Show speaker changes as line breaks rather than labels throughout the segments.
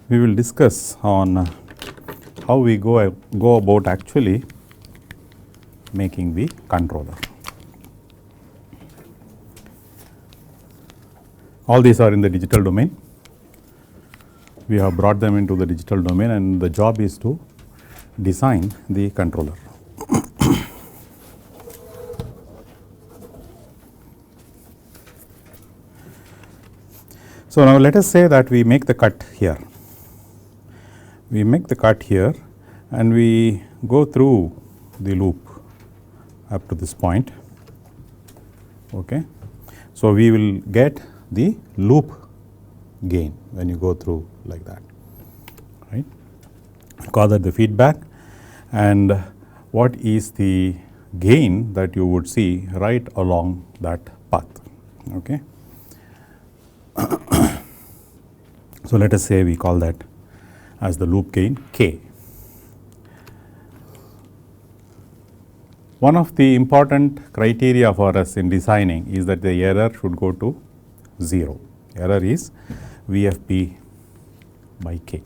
we will discuss on how we go about actually making the controller. All these are in the digital domain. We have brought them into the digital domain, and the job is to design the controller. So, now let us say that we make the cut here. We make the cut here and we go through the loop up to this point. Okay. So, we will get the loop gain when you go through like that, right. Call that the feedback, and what is the gain that you would see right along that path. Okay. So, let us say we call that as the loop gain k. One of the important criteria for us in designing is that the error should go to 0. Error is VFB by k.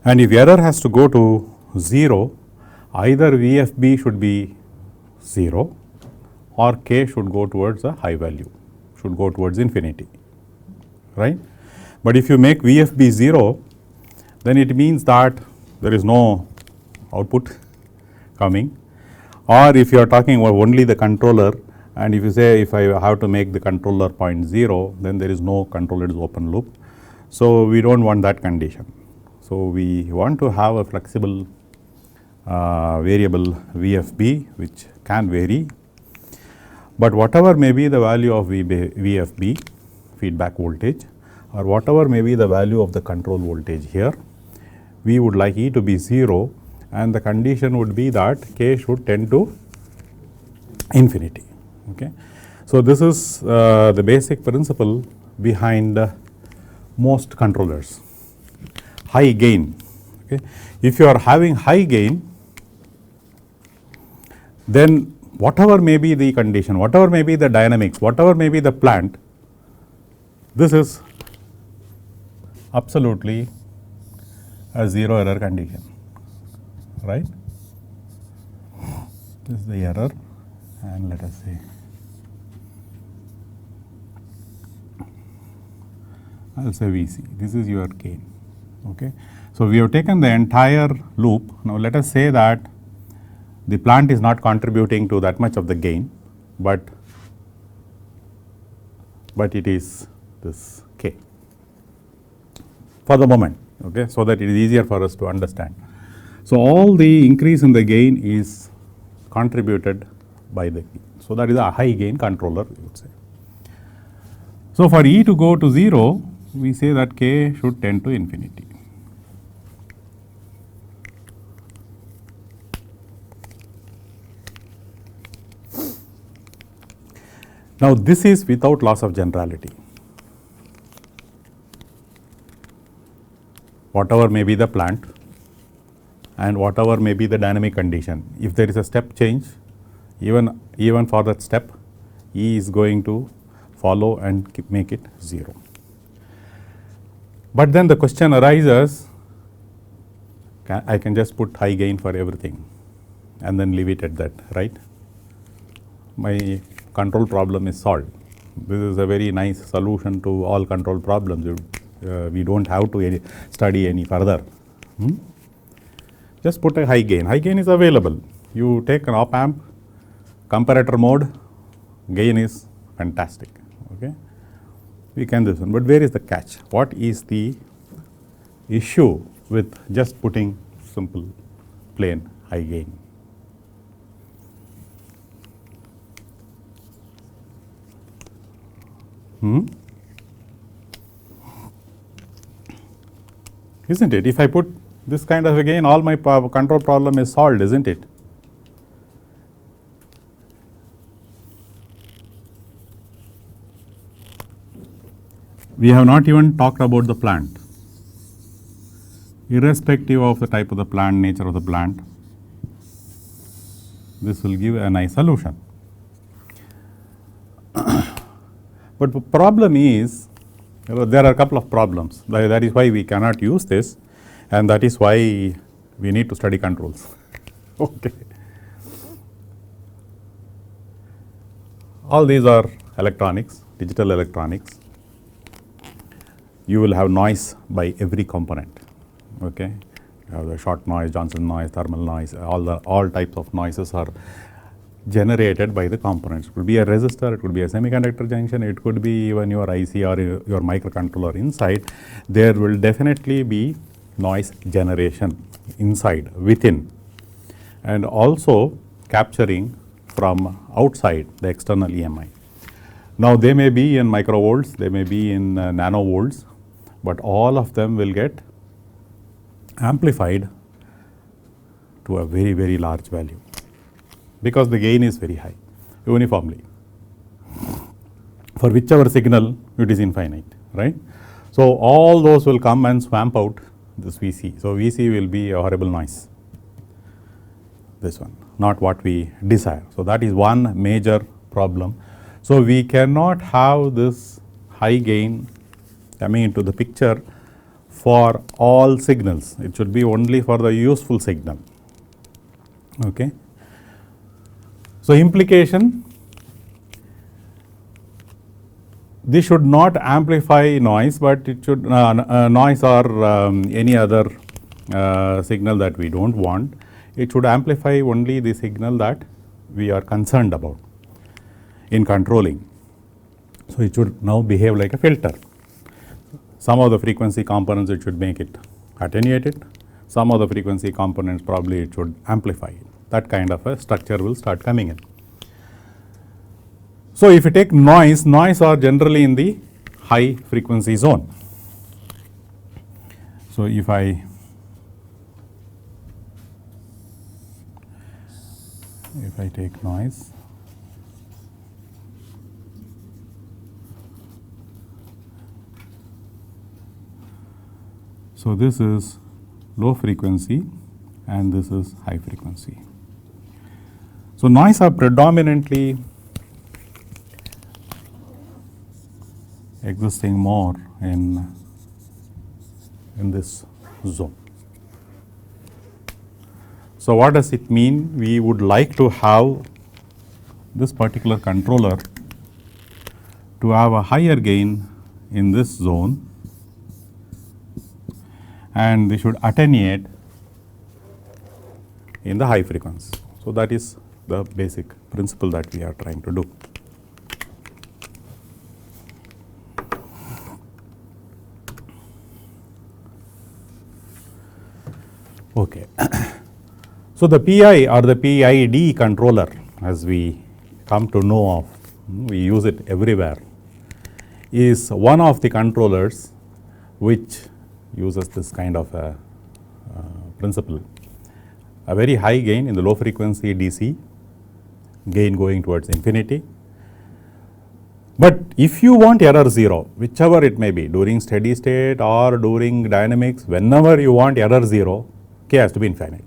And if error has to go to 0, either VFB should be 0 or k should go towards a high value, should go towards infinity, right. But if you make VFB 0, then it means that there is no output coming, or if you are talking about only the controller, and if you say if I have to make the controller 0.0, then there is no controller, it is open loop. So, we do not want that condition. So, we want to have a flexible variable VFB which can vary, but whatever may be the value of VFB, feedback voltage, or whatever may be the value of the control voltage here, we would like E to be 0, and the condition would be that k should tend to infinity. Okay. So, this is the basic principle behind most controllers. High gain. Okay. If you are having high gain, then whatever may be the condition, whatever may be the dynamics, whatever may be the plant, this is absolutely a 0 error condition, right. This is the error, and let us say I will say VC, this is your gain. Okay. So, we have taken the entire loop. Now, let us say that the plant is not contributing to that much of the gain, but it is this k for the moment. Okay. So, that it is easier for us to understand. So, all the increase in the gain is contributed by the gain. So, that is a high gain controller, we would say. So, for E to go to 0, we say that k should tend to infinity. Now, this is without loss of generality. Whatever may be the plant and whatever may be the dynamic condition, if there is a step change, even for that step, E is going to follow and make it 0. But then the question arises, I can just put high gain for everything and then leave it at that, right. My control problem is solved. This is a very nice solution to all control problems. We do not have to study any further. Just put a high gain. High gain is available. You take an op amp, comparator mode, gain is fantastic. Okay. We can do this one, but where is the catch? What is the issue with just putting simple plain high gain? Isn't it? If I put this kind of a gain, all my control problem is solved, isn't it? We have not even talked about the plant. Irrespective of the type of the plant, nature of the plant, this will give a nice solution. But the problem is There are a couple of problems. That is why we cannot use this, and that is why we need to study controls. Okay. All these are electronics, digital electronics. You will have noise by every component. Okay. You have the short noise, Johnson noise, thermal noise, all types of noises are generated by the components. It could be a resistor, it could be a semiconductor junction, it could be even your IC or your microcontroller inside. There will definitely be noise generation inside, within, and also capturing from outside the external EMI. Now they may be in microvolts, they may be in nanovolts, but all of them will get amplified to a very, very large value, because the gain is very high uniformly. For whichever signal it is infinite, right? So all those will come and swamp out this VC. So VC will be a horrible noise, this one, not what we desire. So that is one major problem. So we cannot have this high gain coming into the picture for all signals. It should be only for the useful signal. Okay. So implication, this should not amplify noise, but it should noise or any other signal that we don't want. It should amplify only the signal that we are concerned about in controlling. So it should now behave like a filter. Some of the frequency components it should make it attenuated, some of the frequency components probably it should amplify it. That kind of a structure will start coming in. So if you take noise, noise are generally in the high frequency zone. So if I take noise, so this is low frequency and this is high frequency. So noise are predominantly existing more in this zone. So what does it mean? We would like to have this particular controller to have a higher gain in this zone, and they should attenuate in the high frequency. So that is the basic principle that we are trying to do. Okay. So the PI or the PID controller, as we come to know of, we use it everywhere, is one of the controllers which uses this kind of a principle. A very high gain in the low frequency DC, gain going towards infinity. But if you want error 0, whichever it may be, during steady state or during dynamics, whenever you want error 0, K has to be infinite.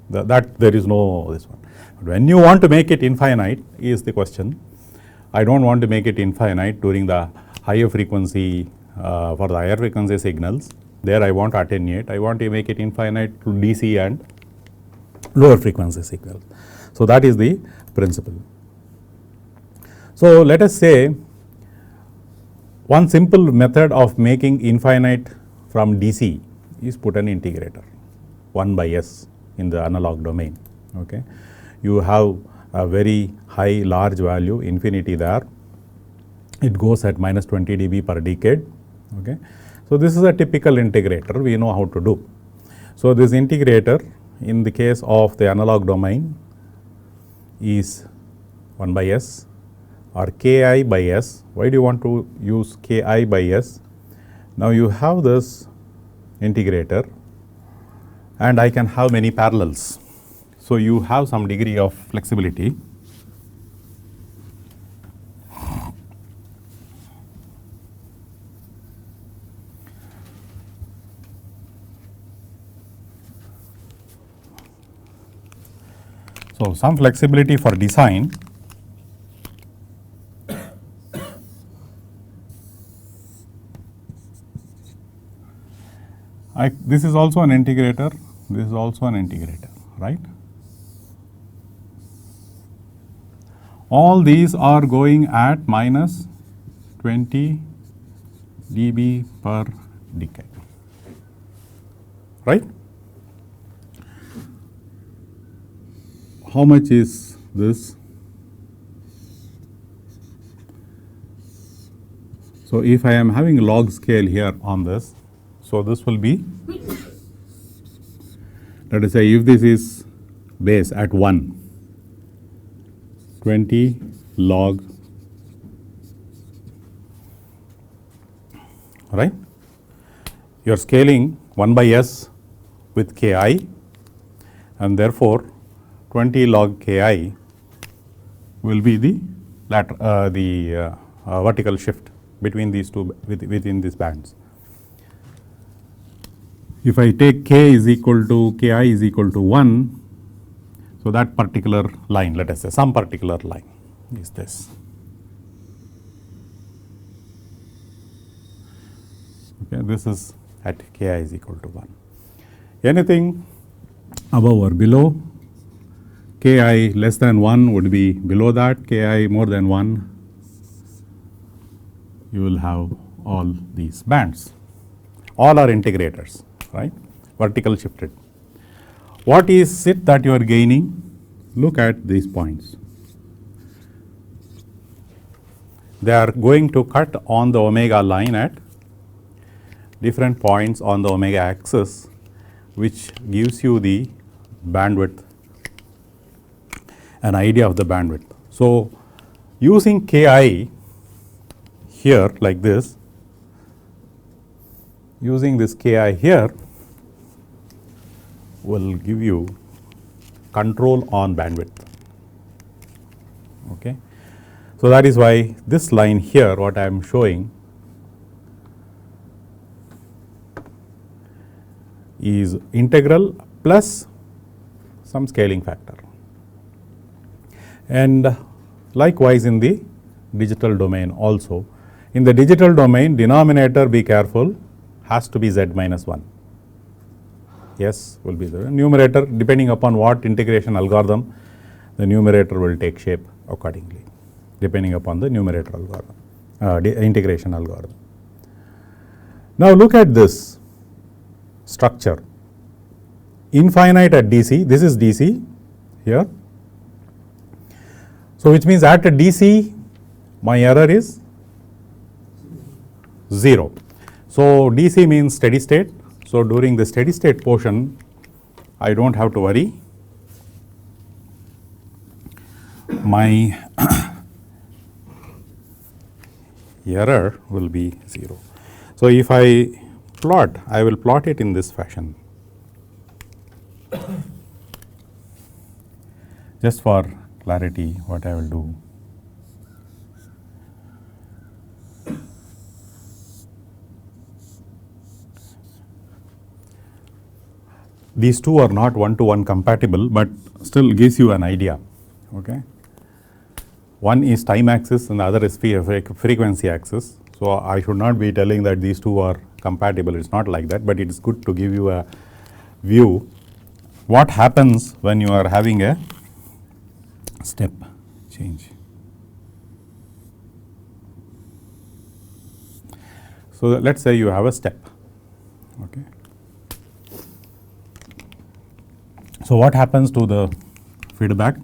That there is no this one. But when you want to make it infinite is the question. I don't want to make it infinite during the higher frequency, for the higher frequency signals. There I want to attenuate. I want to make it infinite to DC and lower frequency signals. So that is the principle. So let us say one simple method of making infinite from DC is put an integrator 1 by S in the analog domain. Okay. You have a very high large value infinity there. It goes at minus 20 dB per decade. Okay. So this is a typical integrator we know how to do. So this integrator in the case of the analog domain is 1 by S or Ki by S. Why do you want to use Ki by S? Now you have this integrator and I can have many parallels. So you have some degree of flexibility. So some flexibility for design. This is also an integrator, this is also an integrator, right? All these are going at minus 20 dB per decade, right? How much is this? So if I am having log scale here on this, so this will be, let us say if this is base at 1, 20 log, right? You are scaling 1 by s with ki, and therefore 20 log ki will be the vertical shift between these two within these bands. If I take k is equal to ki is equal to 1, so that particular line, let us say some particular line is this. Okay, this is at ki is equal to 1. Anything above or below, ki less than 1 would be below that, ki more than 1, you will have all these bands. All are integrators, right? Vertical shifted. What is it that you are gaining? Look at these points. They are going to cut on the omega line at different points on the omega axis, which gives you the bandwidth, an idea of the bandwidth. So, using ki here like this, using this ki here will give you control on bandwidth. Okay. So, that is why this line here, what I am showing is integral plus some scaling factor. And likewise in the digital domain also. In the digital domain, denominator, be careful, has to be z minus 1. Yes, will be the numerator, depending upon what integration algorithm, the numerator will take shape accordingly, depending upon the numerator algorithm, integration algorithm. Now look at this structure, infinite at DC, this is DC here. So, which means at DC my error is 0. So, DC means steady state. So, during the steady state portion I do not have to worry, my error will be 0. So, if I plot, I will plot it in this fashion. Just for clarity, what I will do. These two are not one-to-one compatible, but still gives you an idea. Okay. One is time axis and the other is frequency axis. So, I should not be telling that these two are compatible, it is not like that, but it is good to give you a view what happens when you are having a step change. So, let us say you have a step. Okay. So, what happens to the feedback?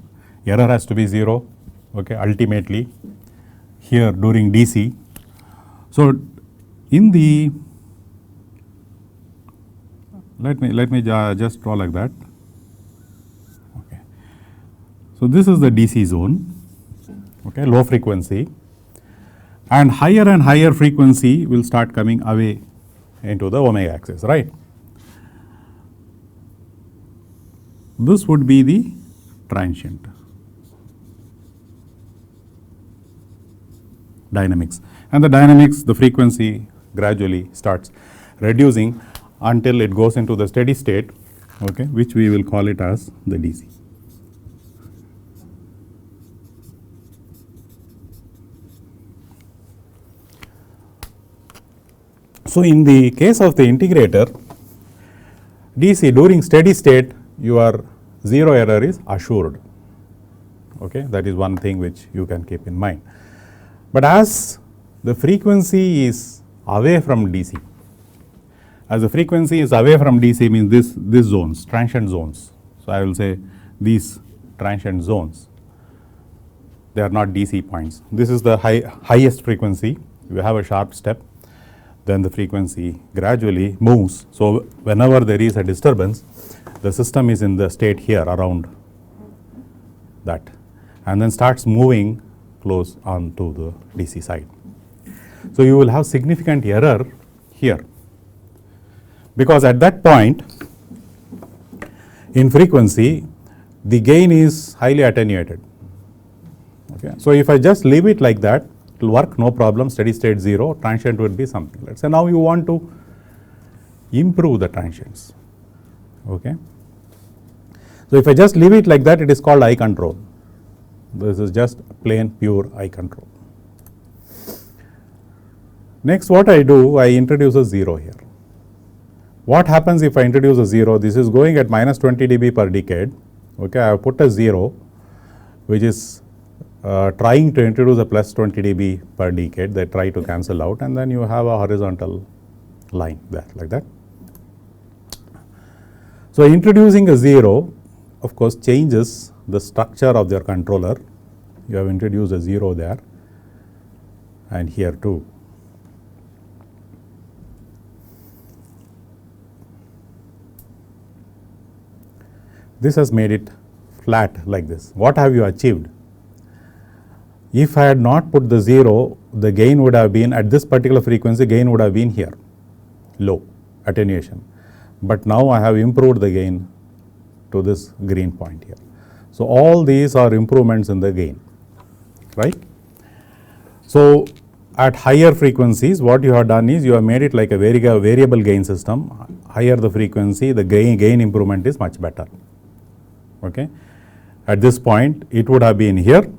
Error has to be 0, okay, ultimately here during DC. So, in the, let me just draw like that. Okay. So, this is the DC zone, okay, low frequency, and higher frequency will start coming away into the omega axis, right. This would be the transient dynamics, and the dynamics, the frequency gradually starts reducing until it goes into the steady state, okay, which we will call it as the DC. So, in the case of the integrator, DC during steady state your zero error is assured. Okay, that is one thing which you can keep in mind. But as the frequency is away from DC, as the frequency is away from DC means this zones, transient zones. So I will say these transient zones, they are not DC points. This is the highest frequency. You have a sharp step, then the frequency gradually moves. So whenever there is a disturbance, the system is in the state here around that, and then starts moving close on to the DC side. So you will have significant error here, because at that point in frequency the gain is highly attenuated. Okay. So if I just leave it like that, it will work no problem, steady state 0, transient would be something. Let us say now you want to improve the transients. Okay. So if I just leave it like that, it is called eye control. This is just plain pure eye control. Next what I do, I introduce a 0 here. What happens if I introduce a 0? This is going at minus 20 dB per decade. Okay, I have put a 0 which is trying to introduce a plus 20 dB per decade. They try to cancel out, and then you have a horizontal line there like that. So introducing a 0 of course changes the structure of your controller. You have introduced a 0 there and here too. This has made it flat like this. What have you achieved? If I had not put the 0, the gain would have been at this particular frequency, gain would have been here, low attenuation. But now I have improved the gain to this green point here. So all these are improvements in the gain, right? So at higher frequencies, what you have done is you have made it like a variable gain system. Higher the frequency, the gain improvement is much better. Okay. At this point, it would have been here,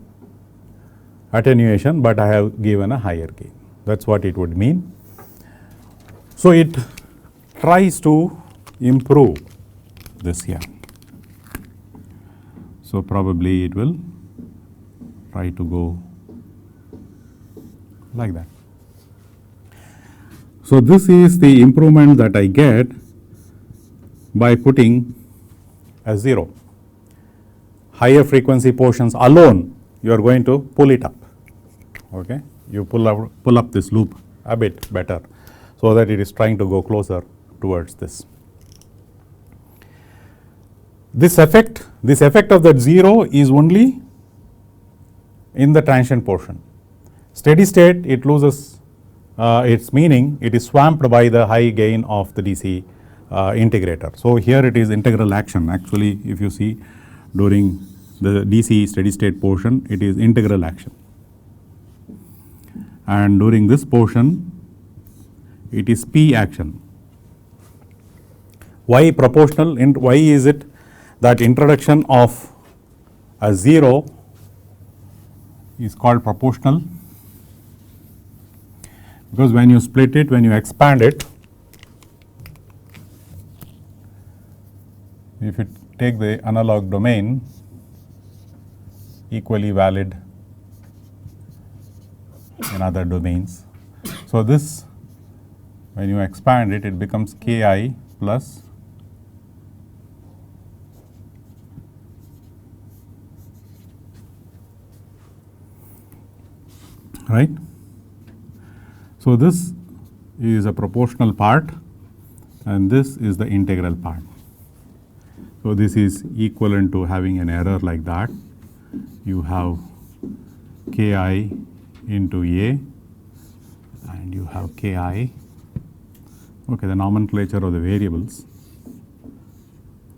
attenuation, but I have given a higher gain. That's what it would mean. So it tries to improve this here. So probably it will try to go like that. So this is the improvement that I get by putting a 0. Higher frequency portions alone, you are going to pull it up. Okay, you pull up this loop a bit better, so that it is trying to go closer towards this. This effect of that 0 is only in the transient portion. Steady state, it loses its meaning. It is swamped by the high gain of the DC integrator. So here it is integral action. Actually, if you see during the DC steady state portion, it is integral action, and during this portion it is P action. Why proportional? Why is it that introduction of a 0 is called proportional? Because when you split it, when you expand it, if you take the analog domain, equally valid in other domains. So this, when you expand it, it becomes Ki plus right. So this is a proportional part and this is the integral part. So this is equivalent to having an error like that. You have Ki into A and you have Ki, okay, the nomenclature of the variables,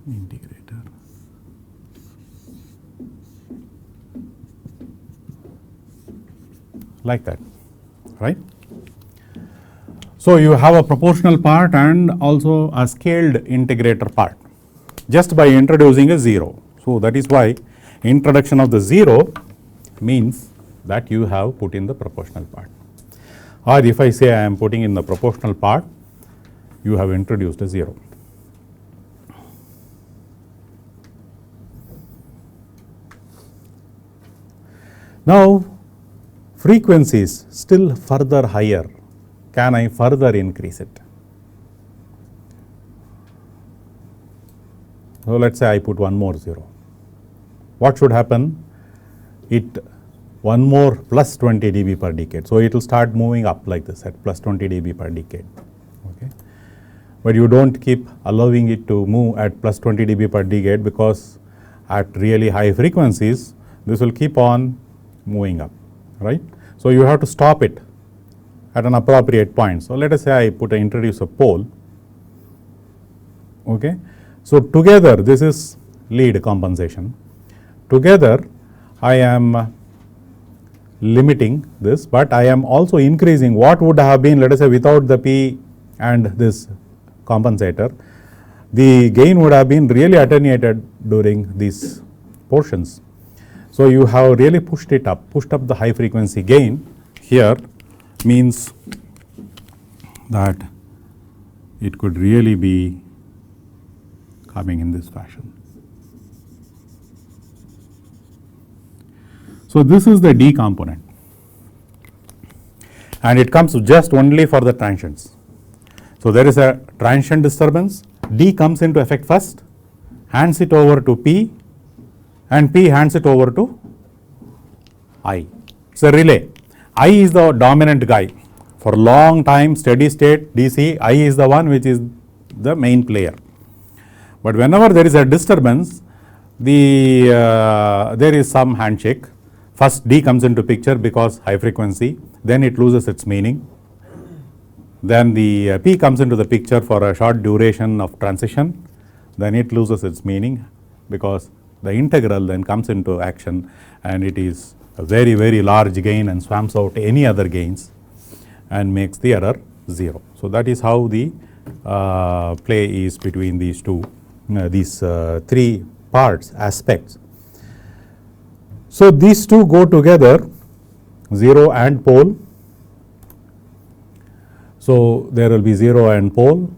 integrator. Like that, right? So you have a proportional part and also a scaled integrator part just by introducing a 0. So that is why introduction of the 0 means that you have put in the proportional part. Or if I say I am putting in the proportional part, you have introduced a 0. Now frequency is still further higher. Can I further increase it? So let us say I put one more 0. What should happen? One more plus 20 dB per decade. So it will start moving up like this at plus 20 dB per decade. Okay. But you don't keep allowing it to move at plus 20 dB per decade, because at really high frequencies this will keep on moving up, right? So you have to stop it at an appropriate point. So let us say I introduce a pole. Okay. So together, this is lead compensation. Together I am limiting this, but I am also increasing what would have been, let us say, without the P and this compensator. The gain would have been really attenuated during these portions. So you have really pushed up the high frequency gain here, means that it could really be coming in this fashion. So this is the D component, and it comes just only for the transients. So there is a transient disturbance, D comes into effect first, hands it over to P, and P hands it over to I. It's a relay. I is the dominant guy. For a long time, steady state DC, I is the one which is the main player. But whenever there is a disturbance, there is some handshake. First D comes into picture because high frequency, then it loses its meaning. Then the P comes into the picture for a short duration of transition, then it loses its meaning because the integral then comes into action, and it is a very, very large gain and swamps out any other gains and makes the error 0. So that is how the play is between these three aspects. So these two go together, 0 and pole. So there will be 0 and pole,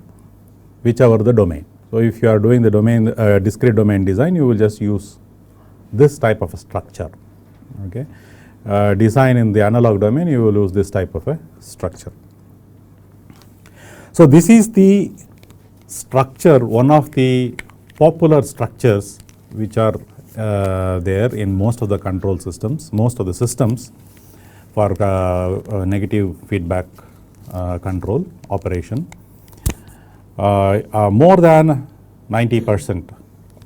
whichever the domain. So if you are doing the domain discrete domain design, you will just use this type of a structure. Okay. Design in the analog domain, you will use this type of a structure. So this is the structure, one of the popular structures which are there in most of the control systems, most of the systems for negative feedback control operation. More than 90%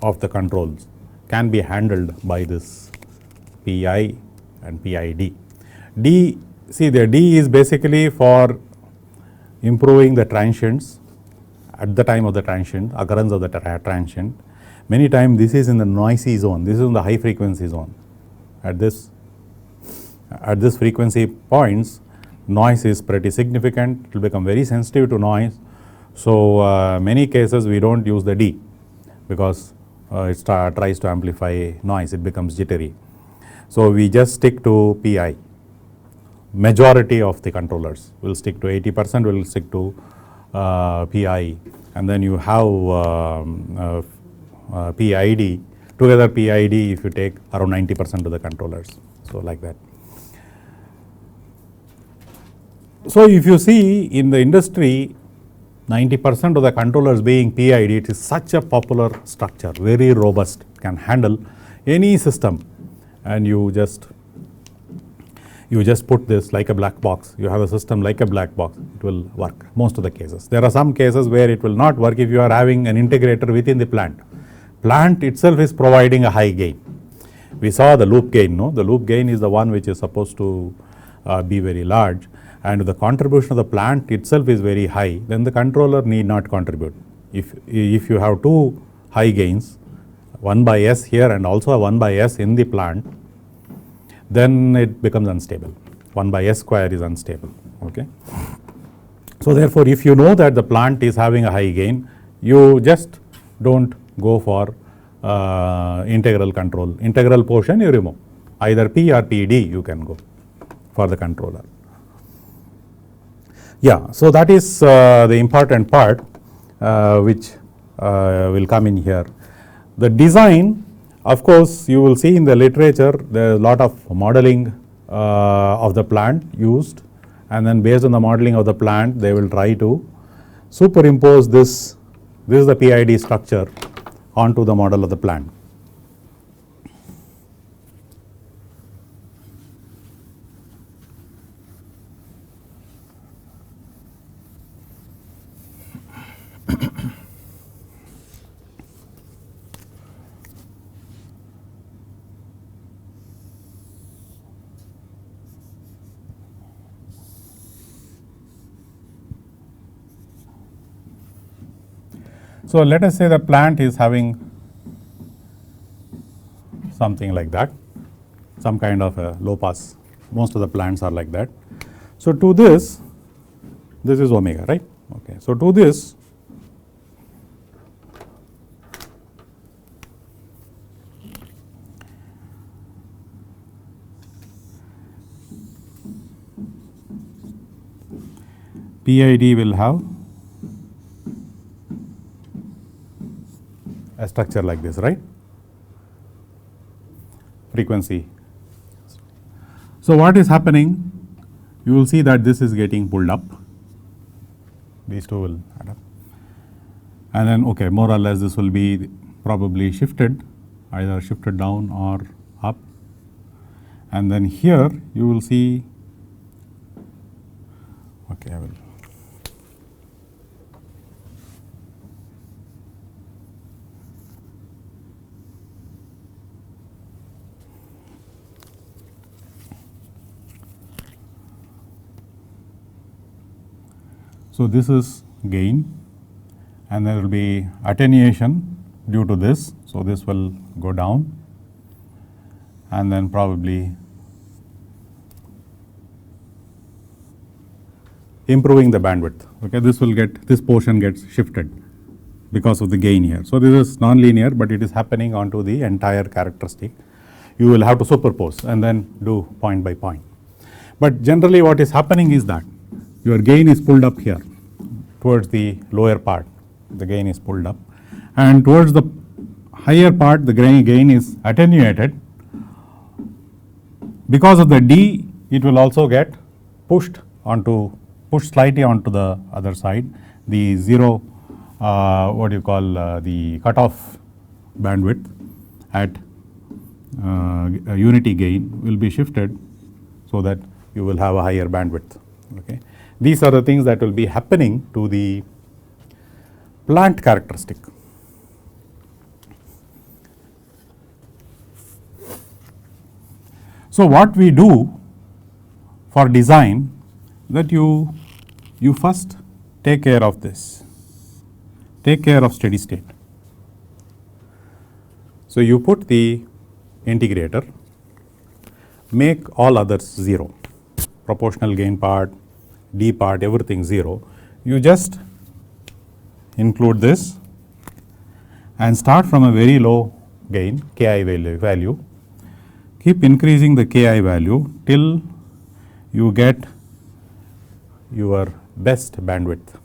of the controls can be handled by this PI and PID. The D is basically for improving the transients at the time of the transient, occurrence of the transient. Many times this is in the noisy zone, this is in the high frequency zone. At this frequency points, noise is pretty significant, it will become very sensitive to noise. So many cases we don't use the D because it tries to amplify noise, it becomes jittery. So we just stick to PI. Majority of the controllers will stick to 80%, will stick to PI, and then you have PID. Together PID, if you take around 90% of the controllers, so like that. So if you see in the industry, 90% of the controllers being PID, it is such a popular structure, very robust, can handle any system, and you just put this like a black box. You have a system like a black box, it will work most of the cases. There are some cases where it will not work if you are having an integrator within the plant. Plant itself is providing a high gain. We saw the loop gain, no? The loop gain is the one which is supposed to be very large, and if the contribution of the plant itself is very high, then the controller need not contribute. If you have two high gains, 1 by S here and also a 1 by S in the plant, then it becomes unstable. 1 by S square is unstable. Okay. So therefore, if you know that the plant is having a high gain, you just don't go for integral control. Integral portion you remove. Either P or PD you can go for the controller. Yeah, so that is the important part which will come in here. The design Of course, you will see in the literature there is a lot of modeling of the plant used, and then based on the modeling of the plant they will try to superimpose this is the PID structure onto the model of the plant. So, let us say the plant is having something like that, some kind of a low pass. Most of the plants are like that. So, to this is omega, right? Okay. So, to this PID will have a structure like this, right? Frequency. So, what is happening? You will see that this is getting pulled up, these two will add up, and then okay, more or less this will be probably shifted, either shifted down or up, and then here you will see, okay, I will. So, this is gain, and there will be attenuation due to this. So, this will go down, and then probably improving the bandwidth. Okay, this portion gets shifted because of the gain here. So, this is non-linear, but it is happening onto the entire characteristic. You will have to superpose and then do point by point. But generally what is happening is that your gain is pulled up here towards the lower part, the gain is pulled up, and towards the higher part the gain is attenuated. Because of the D, it will also get pushed slightly onto the other side. The zero, what you call the cutoff bandwidth at a unity gain will be shifted so that you will have a higher bandwidth. Okay. These are the things that will be happening to the plant characteristic. So, what we do for design, that you first take care of this, take care of steady state. So, you put the integrator, make all others 0, proportional gain part, D part, everything 0. You just include this and start from a very low gain Ki value, keep increasing the Ki value till you get your best bandwidth.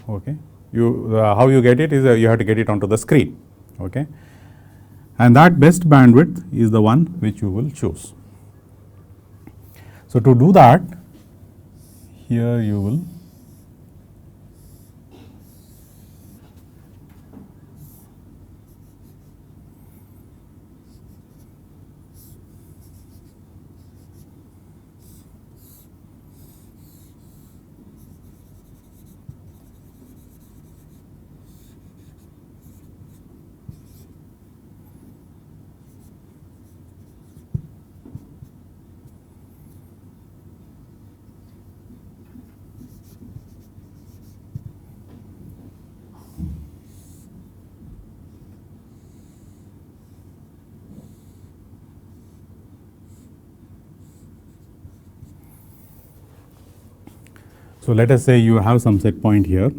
Okay. How you get it is you have to get it onto the screen. Okay. And that best bandwidth is the one which you will choose. So, to do that, here you will So, let us say you have some set point here.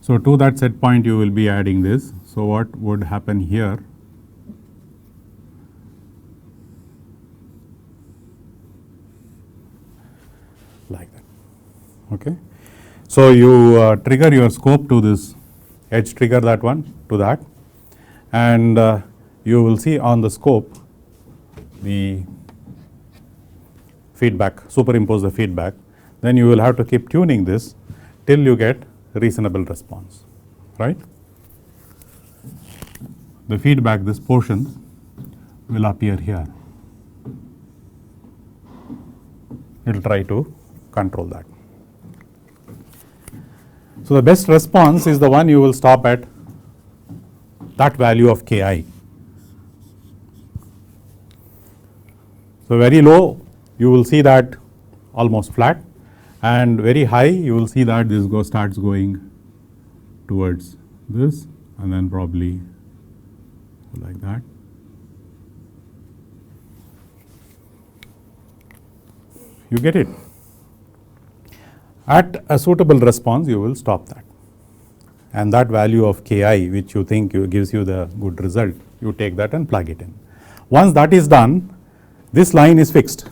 So, to that set point you will be adding this. So, what would happen here? Like that. Okay. So you trigger your scope to this edge, trigger that one to that, and you will see on the scope the feedback, superimpose the feedback. Then you will have to keep tuning this till you get reasonable response, right? The feedback, this portion will appear here. It will try to control that. So the best response is the one you will stop at that value of Ki. So very low, you will see that almost flat, and very high, you will see that this starts going towards this, and then probably like that. You get it? At a suitable response, you will stop that. And that value of Ki, which you think gives you the good result, you take that and plug it in. Once that is done, this line is fixed.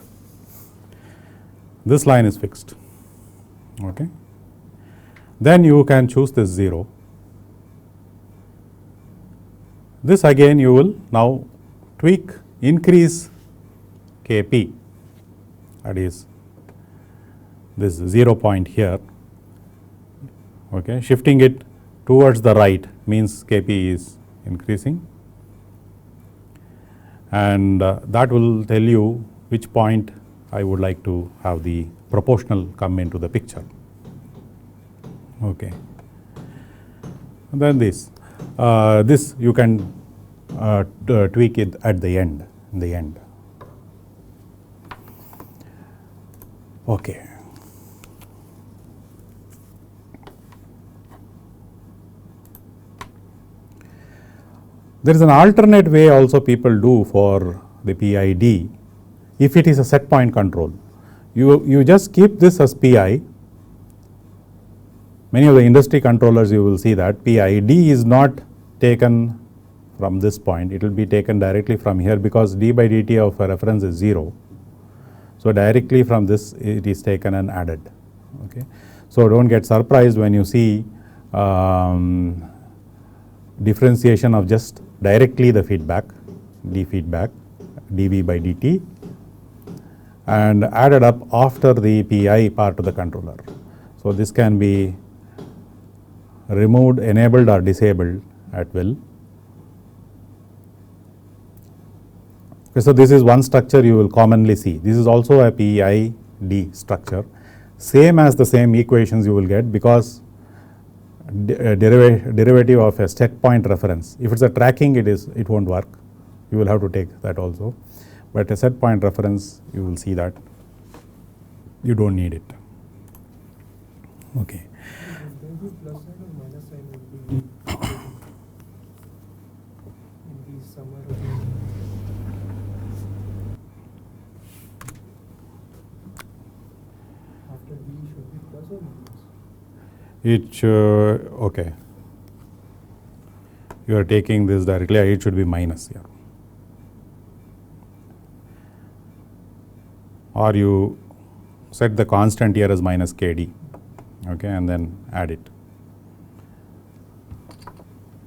This line is fixed. Okay. Then you can choose this 0. This again you will now tweak, increase Kp, that is this 0 point here. Okay. Shifting it towards the right means Kp is increasing, and that will tell you which point I would like to have the proportional come into the picture. Okay. And then this you can tweak it at the end, in the end. Okay. There is an alternate way also people do for the PID. If it is a set point control, you just keep this as PI. Many of the industry controllers, you will see that PID is not taken from this point, it will be taken directly from here, because d by dt of a reference is 0. So directly from this it is taken and added. Okay. So don't get surprised when you see differentiation of just directly the feedback, d feedback, dV by dt, and added up after the PI part of the controller. So this can be removed, enabled or disabled at will. Okay, so this is one structure you will commonly see. This is also a PID structure, same as the same equations you will get, because derivative of a set point reference. If it's a tracking, it won't work. You will have to take that also. But a set point reference, you will see that you don't need it. Okay.
Maybe plus sign or minus sign will be in the summer. After B should be plus or minus?
Okay. You are taking this directly, it should be minus here. Or you set the constant here as minus Kd, okay, and then add it.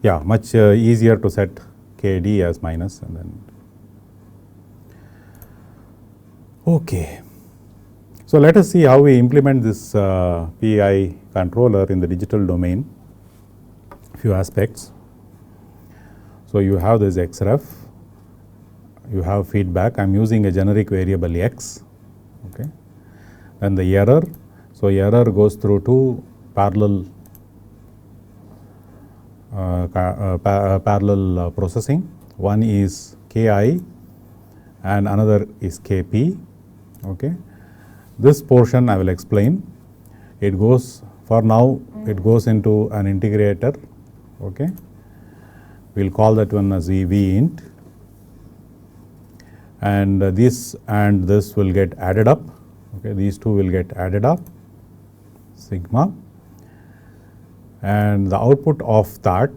Yeah, much easier to set Kd as minus and then. Okay. So let us see how we implement this PI controller in the digital domain. Few aspects. So you have this xref, you have feedback. I am using a generic variable x. Okay. And the error. So error goes through two parallel processing. One is Ki and another is Kp. Okay. This portion I will explain. It goes, for now it goes into an integrator. Okay. We will call that one as V int, and this and this will get added up. Okay. These two will get added up, sigma, and the output of that,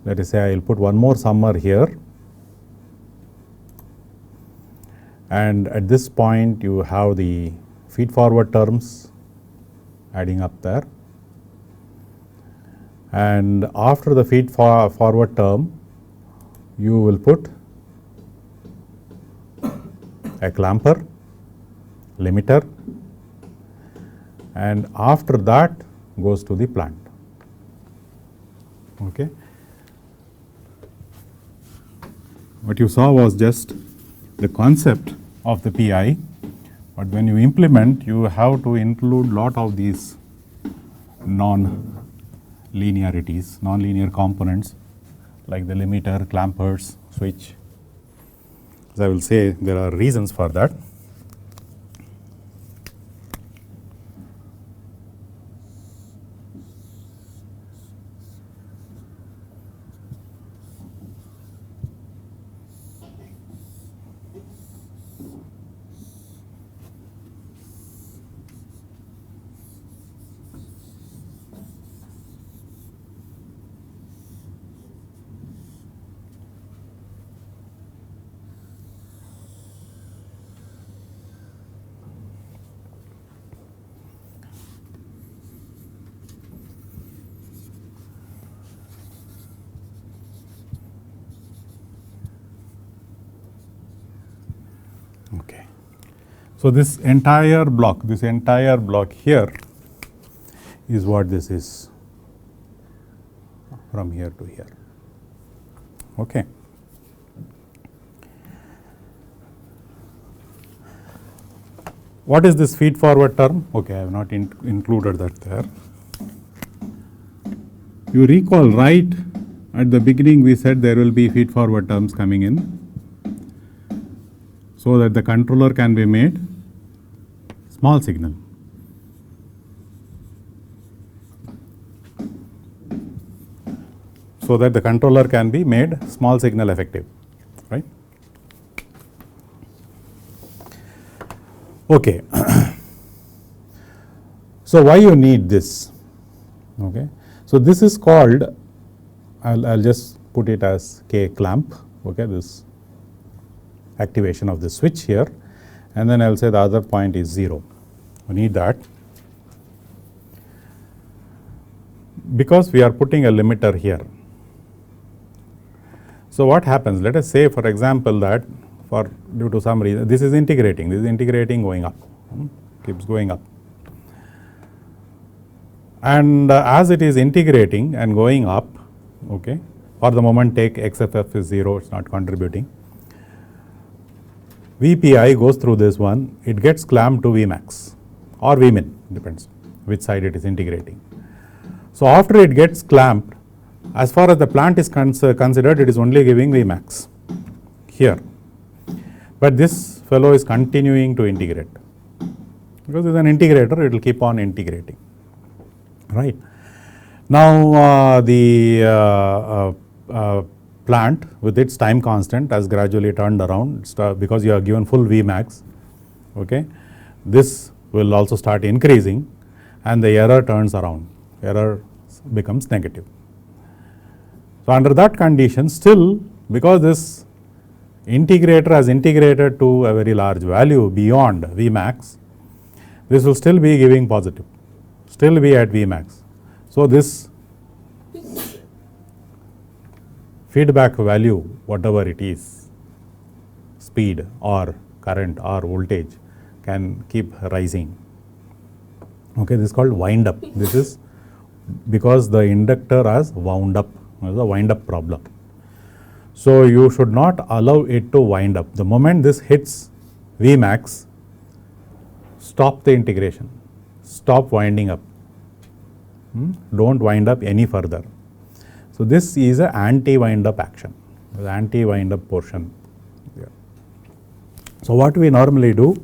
let us say I will put one more summer here, and at this point you have the feed forward terms adding up there, and after the feed forward term you will put a clamper, limiter, and after that goes to the plant. Okay. What you saw was just the concept of the PI, but when you implement you have to include lot of these non-linearities, non-linear components like the limiter, clampers, switch. As I will say, there are reasons for that. Okay. So, this entire block here is what this is from here to here. Okay. What is this feed forward term? Okay, I have not included that there. You recall, right, at the beginning we said there will be feed forward terms coming in, so that the controller can be made small signal. So that the controller can be made small signal effective, right? Okay. So why you need this? Okay. So this is called, I'll just put it as K clamp. Okay, this activation of the switch here, and then I'll say the other point is 0. We need that because we are putting a limiter here. So what happens? Let us say, for example, that due to some reason this is integrating going up, keeps going up, and as it is integrating and going up, okay, for the moment take XFF is 0, it's not contributing. VPI goes through this one, it gets clamped to Vmax or Vmin, depends which side it is integrating. So after it gets clamped, as far as the plant is considered, it is only giving Vmax here, but this fellow is continuing to integrate because it is an integrator, it will keep on integrating, right. Now the plant with its time constant has gradually turned around because you are given full Vmax, okay. This will also start increasing and the error turns around, error becomes negative. So under that condition, still because this integrator has integrated to a very large value beyond Vmax, this will still be giving positive, still be at Vmax. So this feedback value, whatever it is, speed or current or voltage, can keep rising. Okay, this is called wind up. This is because the inductor has wound up, it is a wind up problem. So you should not allow it to wind up. The moment this hits Vmax, stop the integration, stop winding up, don't wind up any further. So this is an anti-wind up action, the anti-wind up portion. Yeah. So what we normally do,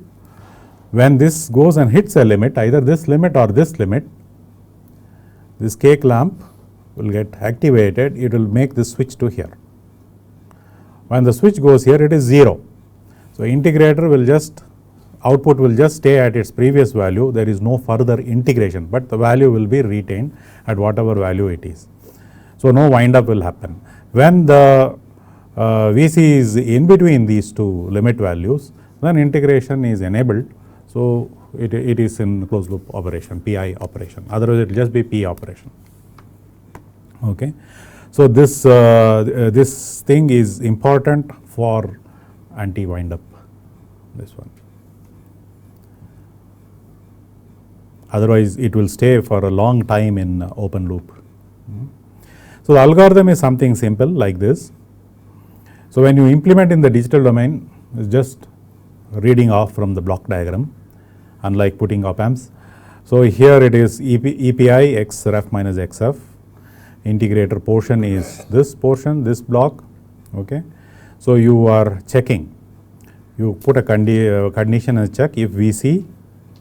when this goes and hits a limit, either this limit or this limit, this K clamp will get activated, it will make this switch to here. When the switch goes here, it is 0. So integrator will just, output will just stay at its previous value, there is no further integration, but the value will be retained at whatever value it is. So no wind up will happen. When the Vc is in between these two limit values, then integration is enabled. So it is in closed loop operation, PI operation. Otherwise, it will just be P operation. Okay. So this thing is important for anti-wind up, this one. Otherwise, it will stay for a long time in open loop. So the algorithm is something simple like this. So when you implement in the digital domain, it's just reading off from the block diagram, unlike putting op amps. So here it is EPI x ref minus xf. Integrator portion is this portion, this block. Okay. So you are checking. You put a condition and check if VC,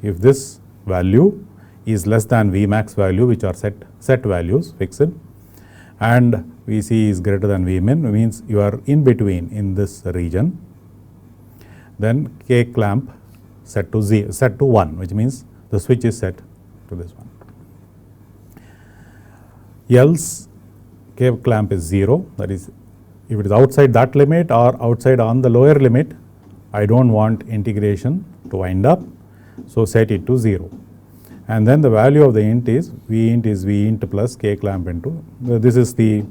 if this value is less than Vmax value, which are set values fixed, and Vc is greater than Vmin, means you are in between in this region. Then K clamp set to 1, which means the switch is set to this one. Else K clamp is 0, that is if it is outside that limit or outside on the lower limit, I don't want integration to wind up, so set it to 0. And then the value of the int is V int plus K clamp into, this is the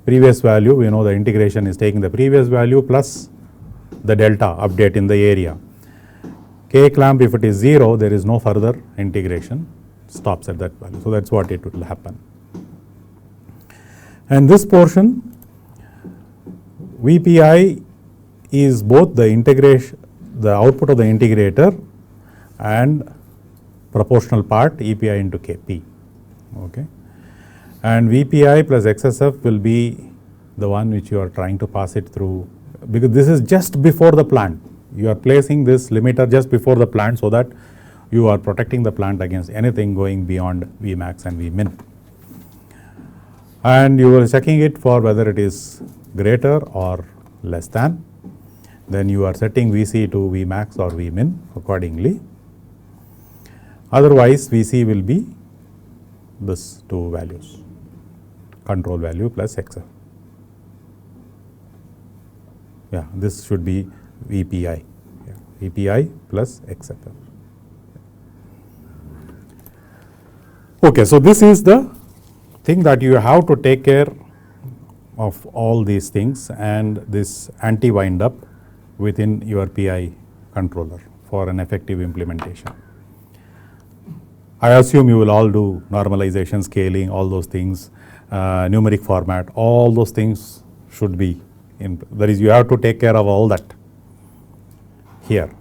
previous value. We know the integration is taking the previous value plus the delta update in the area. K clamp, if it is 0, there is no further integration, stops at that value. So that's what it will happen. And this portion, VPI is both the integration, the output of the integrator and proportional part EPI into KP. Okay. And VPI plus XSF will be the one which you are trying to pass it through, because this is just before the plant. You are placing this limiter just before the plant so that you are protecting the plant against anything going beyond Vmax and Vmin. And you are checking it for whether it is greater or less than. Then you are setting Vc to Vmax or Vmin accordingly. Otherwise, Vc will be this two values, control value plus XF. Yeah, this should be VPI, yeah, VPI plus XFF. Okay, so this is the thing that you have to take care of all these things and this anti-wind up within your PI controller for an effective implementation. I assume you will all do normalization, scaling, all those things, numeric format, all those things should be in, that is, you have to take care of all that here.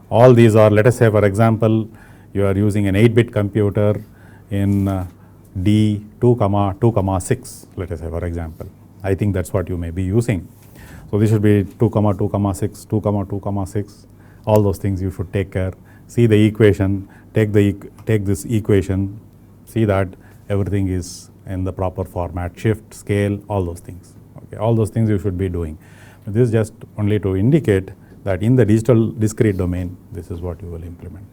All these are, let us say for example, you are using an 8-bit computer in D2, 2, 6, let us say for example. I think that's what you may be using. So this should be 2, 2, 6, 2, 2, 6, all those things you should take care. See the equation, take this equation, see that everything is in the proper format, shift, scale, all those things. Okay, all those things you should be doing. But this is just only to indicate that in the digital discrete domain, this is what you will implement.